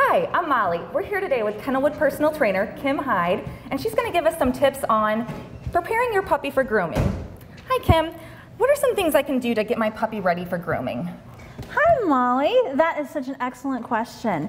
Hi, I'm Molly. We're here today with Kennelwood personal trainer, Kim Hyde, and she's going to give us some tips on preparing your puppy for grooming. Hi, Kim. What are some things I can do to get my puppy ready for grooming? Hi, Molly. That is such an excellent question.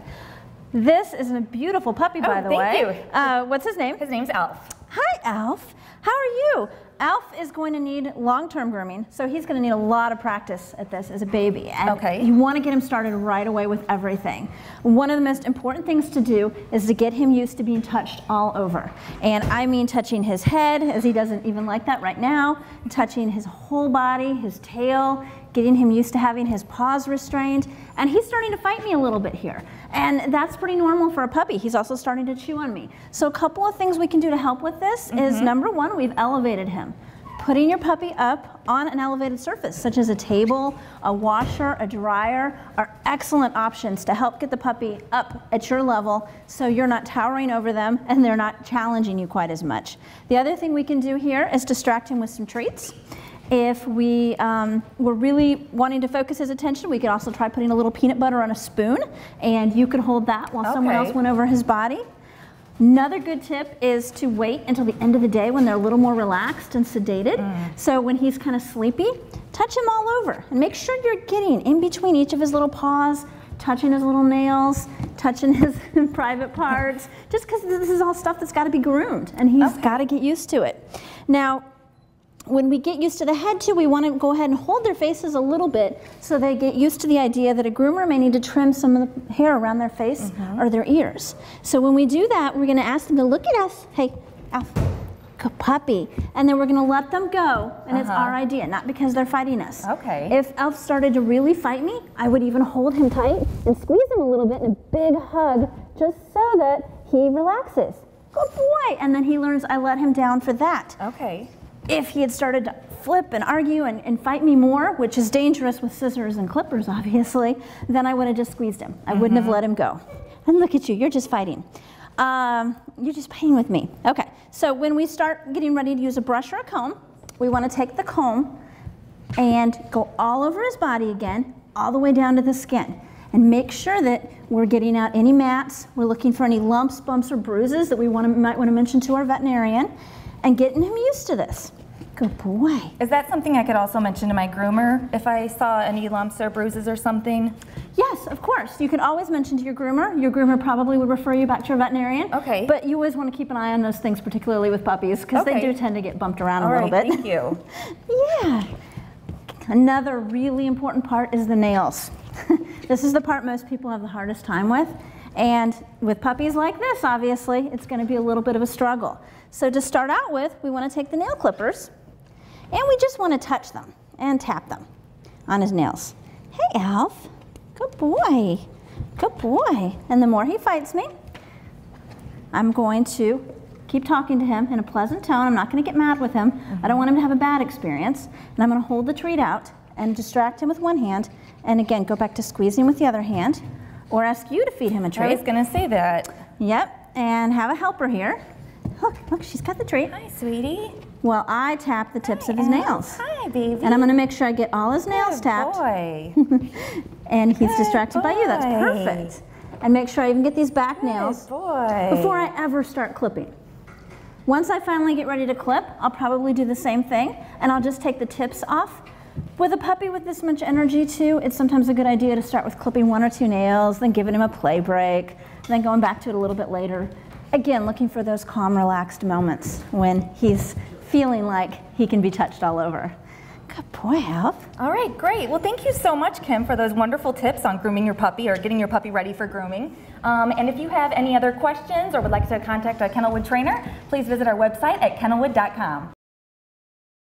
This is a beautiful puppy, by the way. Thank you. What's his name? His name's Alf. Hi, Alf. How are you? Alf is going to need long-term grooming, so he's going to need a lot of practice at this as a baby. And you want to get him started right away with everything. One of the most important things to do is to get him used to being touched all over. And I mean touching his head, as he doesn't even like that right now, touching his whole body, his tail, getting him used to having his paws restrained. And he's starting to fight me a little bit here. And that's pretty normal for a puppy. He's also starting to chew on me. So a couple of things we can do to help with this is, number one, we've elevated him. Putting your puppy up on an elevated surface, such as a table, a washer, a dryer, are excellent options to help get the puppy up at your level so you're not towering over them and they're not challenging you quite as much. The other thing we can do here is distract him with some treats. If we were really wanting to focus his attention, we could also try putting a little peanut butter on a spoon, and you could hold that while someone else went over his body. Another good tip is to wait until the end of the day when they're a little more relaxed and sedated. So when he's kind of sleepy, touch him all over and make sure you're getting in between each of his little paws, touching his little nails, touching his private parts, just because this is all stuff that's got to be groomed, and he's got to get used to it. Now, when we get used to the head too, we want to go ahead and hold their faces a little bit so they get used to the idea that a groomer may need to trim some of the hair around their face or their ears. So when we do that, we're going to ask them to look at us. Hey, Alf, good puppy. And then we're going to let them go, and it's our idea, not because they're fighting us. If Alf started to really fight me, I would even hold him tight and squeeze him a little bit in a big hug just so that he relaxes. Good boy. And then he learns I let him down for that. If he had started to flip and argue and fight me more, which is dangerous with scissors and clippers, obviously, then I would have just squeezed him. I wouldn't have let him go. And look at you, you're just fighting. You're just playing with me. Okay, so when we start getting ready to use a brush or a comb, we want to take the comb and go all over his body again, all the way down to the skin. And make sure that we're getting out any mats. We're looking for any lumps, bumps, or bruises that we might want to mention to our veterinarian, and getting him used to this. Good boy. Is that something I could also mention to my groomer if I saw any lumps or bruises or something? Yes, of course. You can always mention to your groomer. Your groomer probably would refer you back to your veterinarian. But you always want to keep an eye on those things, particularly with puppies, because they do tend to get bumped around a little bit. Thank you. Yeah. Another really important part is the nails. This is the part most people have the hardest time with. And with puppies like this, obviously, it's going to be a little bit of a struggle. So to start out with, we want to take the nail clippers, and we just want to touch them and tap them on his nails. Hey, Alf. Good boy. Good boy. And the more he fights me, I'm going to keep talking to him in a pleasant tone. I'm not going to get mad with him. I don't want him to have a bad experience. And I'm going to hold the treat out and distract him with one hand, and again, go back to squeezing with the other hand, or ask you to feed him a treat. I was going to say that. Yep, and have a helper here. Look, she's got the treat. Hi, sweetie. Well, I tap the tips of his nails. Hi, baby. And I'm going to make sure I get all his nails tapped. Good boy. And he's distracted by you. That's perfect. And make sure I even get these back nails before I ever start clipping. Once I finally get ready to clip, I'll probably do the same thing, and I'll just take the tips off. With a puppy with this much energy too, it's sometimes a good idea to start with clipping 1 or 2 nails, then giving him a play break, then going back to it a little bit later. Again, looking for those calm, relaxed moments when he's feeling like he can be touched all over. Good boy, Alf. All right, great. Well, thank you so much, Kim, for those wonderful tips on grooming your puppy or getting your puppy ready for grooming. And if you have any other questions or would like to contact a Kennelwood trainer, please visit our website at kennelwood.com.